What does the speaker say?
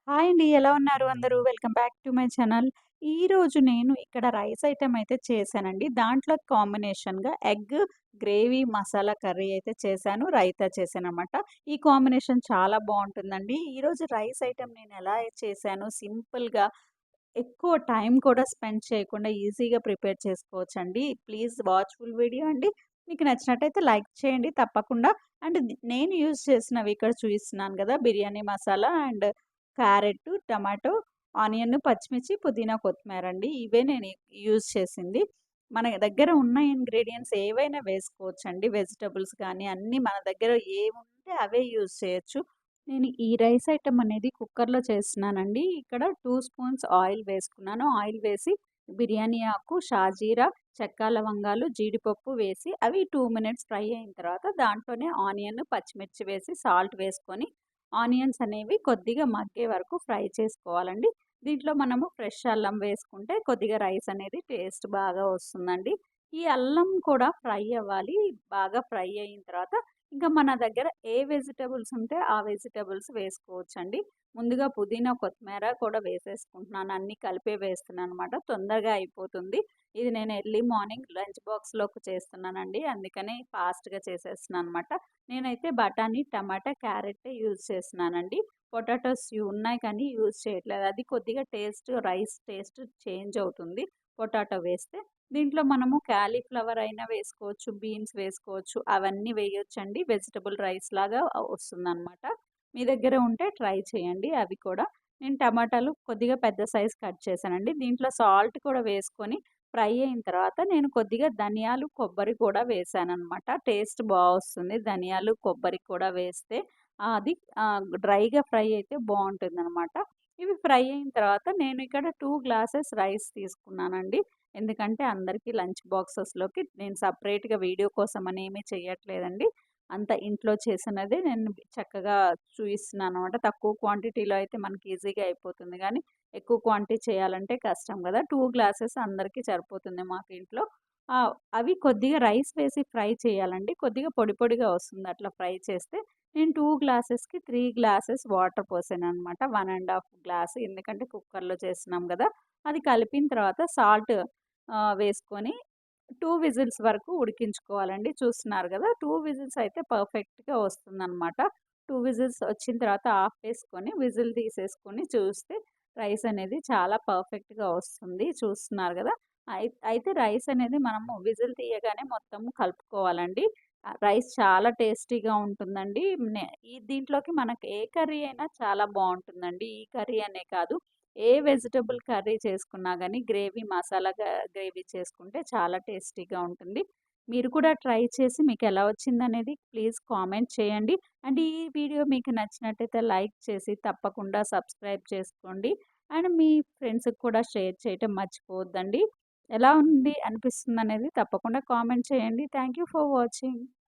Hi అండి. ఎలా ఉన్నారు అందరూ? Welcome back to my channel. ఈరోజు నేను ఇక్కడ రైస్ ఐటెమ్ అయితే చేశానండి. దాంట్లో కాంబినేషన్‌గా ఎగ్ గ్రేవీ మసాలా కర్రీ అయితే చేశాను. రైతా చేశాననమాట. ఈ కాంబినేషన్ చాలా బావుంటుందండి. ఈరోజు రైస్ ఐటెమ్ నేను ఎలా చేశాను సింపుల్‌గా ఎక్కువ టైం కూడా స్పెండ్ చేయకుండా ఈజీగా ప్రిపేర్ చేసుకోవచ్చండి. ప్లీజ్ వాచ్ ఫుల్ వీడియో అండి. మీకు నచ్చినట్టయితే లైక్ చేయండి తప్పకుండా. అండ్ నేను యూజ్ చేసినవి ఇక్కడ చూపిస్తున్నాను గదా! Biryani masala and carrot, tomato, onion, పచ్చిమిర్చి, పుదీనా, కొత్తిమీర అండి. ఇవే నేను యూజ్ చేసింది. మన దగ్గర ఉన్న ఇంగ్రీడియెంట్స్ ఏవైనా వేసుకోవచ్చండి. వెజిటబుల్స్ కానీ అన్నీ మన దగ్గర ఏవుంటే అవే యూజ్ చేయొచ్చు. నేను ఈ రైస్ ఐటెమ్ అనేది కుక్కర్‌లో చేస్తున్నానండి. ఇక్కడ 2 స్పూన్స్ ఆయిల్ వేసుకున్నాను. ఆయిల్ వేసి బిర్యానీ ఆకు, షాజీరా, చెక్క, లవంగాలు, జీడిపప్పు వేసి అవి 2 మినిట్స్ ఫ్రై అయిన తర్వాత దాంట్లోనే ఆనియన్, పచ్చిమిర్చి వేసి సాల్ట్ వేసుకొని ఆనియన్స్ అనేవి కొద్దిగా మగ్గే వరకు ఫ్రై చేసుకోవాలండి. దీంట్లో మనము ఫ్రెష్ అల్లం వేసుకుంటే కొద్దిగా రైస్ అనేది టేస్ట్ బాగా వస్తుందండి. ఈ అల్లం కూడా ఫ్రై అవ్వాలి. బాగా ఫ్రై అయిన తర్వాత ఇంకా మన దగ్గర ఏ వెజిటబుల్స్ ఉంటే ఆ వెజిటబుల్స్ వేసుకోవచ్చండి. ముందుగా పుదీనా, కొత్తిమీర కూడా వేసేసుకుంటున్నాను. అన్నీ కలిపే వేస్తున్నాననమాట. తొందరగా అయిపోతుంది. ఇది నేను ఎర్లీ మార్నింగ్ లంచ్ బాక్స్‌లోకి చేస్తున్నానండి. అందుకని ఫాస్ట్‌గా చేసేస్తున్నాననమాట. నేనైతే బఠానీ, టమాటా, క్యారెట్ యూజ్ చేస్తున్నానండి. పొటాటోస్ ఉన్నాయి కానీ యూజ్ చేయట్లేదు. అది కొద్దిగా రైస్ టేస్ట్ చేంజ్ అవుతుంది పొటాటో వేస్తే. దీంట్లో మనము కాలీఫ్లవర్ అయినా వేసుకోవచ్చు, బీన్స్ వేసుకోవచ్చు. అవన్నీ వేయొచ్చండి. వెజిటబుల్ రైస్ లాగా వస్తుందనమాట. మీ దగ్గర ఉంటే ట్రై చేయండి అవి కూడా. నేను టమాటాలు కొద్దిగా పెద్ద సైజ్ కట్ చేశానండి. దీంట్లో సాల్ట్ కూడా వేసుకొని ఫ్రై అయిన తర్వాత నేను కొద్దిగా ధనియాలు, కొబ్బరి కూడా వేశాననమాట. టేస్ట్ వస్తుంది. ధనియాలు, కొబ్బరి కూడా వేస్తే అది డ్రైగా ఫ్రై అయితే బావుంటుందనమాట. ఇవి ఫ్రై అయిన తర్వాత నేను ఇక్కడ 2 గ్లాసెస్ రైస్ తీసుకున్నానండి. ఎందుకంటే అందరికీ లంచ్ బాక్సెస్‌లోకి నేను సెపరేట్‌గా వీడియో కోసం అని ఏమీ చేయట్లేదండి. అంతా ఇంట్లో చేసినదే నేను చక్కగా చూయిస్తున్నాననమాట. తక్కువ క్వాంటిటీలో అయితే మనకి ఈజీగా అయిపోతుంది గానీ, ఎక్కువ క్వాంటిటీ చేయాలంటే కష్టం గదా! 2 గ్లాసెస్ అందరికీ సరిపోతుంది మాకు ఇంట్లో. అవి కొద్దిగా రైస్ వేసి ఫ్రై చేయాలండి. కొద్దిగా పొడి పొడిగా వస్తుంది అట్లా ఫ్రై చేస్తే. నేను 2 గ్లాసెస్‌కి 3 గ్లాసెస్ వాటర్ పోసాననమాట. 1 ½ గ్లాస్ ఎందుకంటే కుక్కర్‌లో చేస్తున్నాం గదా! అది కలిపిన తర్వాత సాల్ట్ వేసుకొని 2 విజిల్స్ వరకు ఉడికించుకోవాలండి. చూస్తున్నారు గదా! 2 విజిల్స్ అయితే పర్ఫెక్ట్‌గా వస్తుందనమాట. 2 విజిల్స్ వచ్చిన తర్వాత ఆపేసుకొని విజిల్ తీసేసుకొని చూస్తే రైస్ అనేది చాలా పర్ఫెక్ట్‌గా వస్తుంది. చూస్తున్నారు గదా! అయితే రైస్ అనేది మనము విజిల్ తీయగానే మొత్తం కలుపుకోవాలండి. రైస్ చాలా టేస్టీగా ఉంటుందండి. దీంట్లోకి మనకు ఏ కర్రీ అయినా చాలా బావుంటుందండి. ఈ కర్రీ అనే కాదు. ఏ వెజిటబుల్ కర్రీ చేసుకున్నా గానీ గ్రేవీ మసాలా గ్రేవీ చేసుకుంటే చాలా టేస్టీగా ఉంటుంది. మీరు కూడా ట్రై చేసి మీకెలా వచ్చిందనేది ప్లీజ్ కామెంట్ చేయండి. అండ్ ఈ వీడియో మీకు నచ్చినట్టయితే లైక్ చేసి తప్పకుండా సబ్స్క్రైబ్ చేసుకోండి. అండ్ మీ ఫ్రెండ్స్‌కి కూడా షేర్ చేయటం మర్చిపోవద్దండి. ఎలా ఉంది అనిపిస్తుందనేది తప్పకుండా కామెంట్ చేయండి. Thank you for watching.